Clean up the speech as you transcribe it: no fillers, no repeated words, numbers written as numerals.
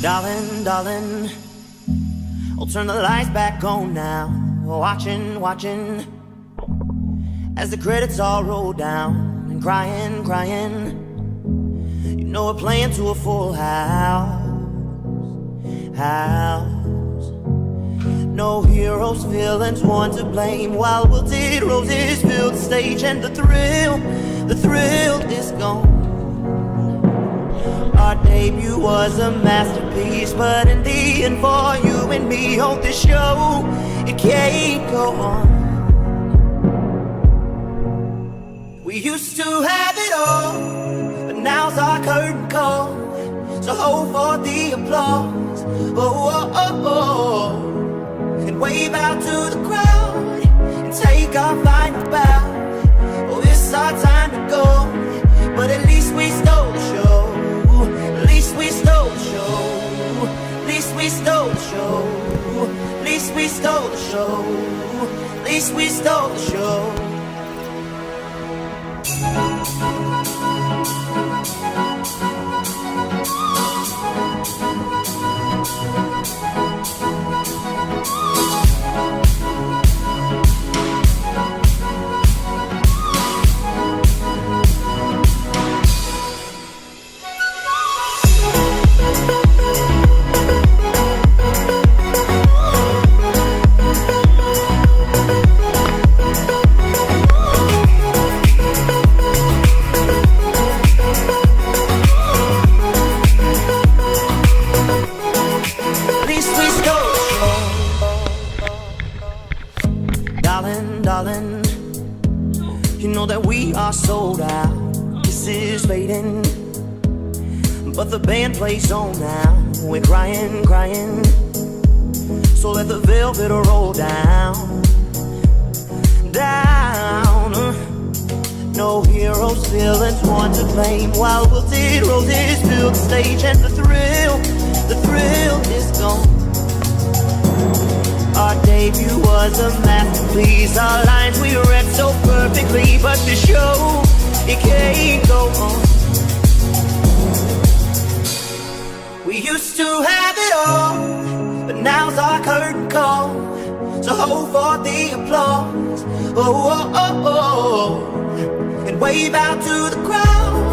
Darling, darling, I'll turn the lights back on now. Watching, watching, as the credits all roll down. And crying, crying, you know we're playing to a full house. No heroes, villains, one to blame. While wilted roses fill the stage, and the thrill is gone. Our debut was a masterpiece, but in the end for you and me on this show, it can't go on. We used to have it all, but now's our curtain call. So hold for the applause, oh, oh, oh, oh. And wave out to the crowd, and take our final bow. Oh, it's our time to go, but at least we stole the show. At least we stole the show. At least we stole the show. At least we stole the show. At least we stole the show. Sold out, this is fading, but the band plays on now. We're crying, crying, so let the velvet roll down, down. No heroes, villains, one to blame. While wilted roses fill the stage, and the thrill is gone. Our debut was a masterpiece. Our lines we read so perfectly, but the show, it can't go on. We used to have it all, but now's our curtain call. So hold for the applause, oh, oh, oh, oh. And wave out to the crowd,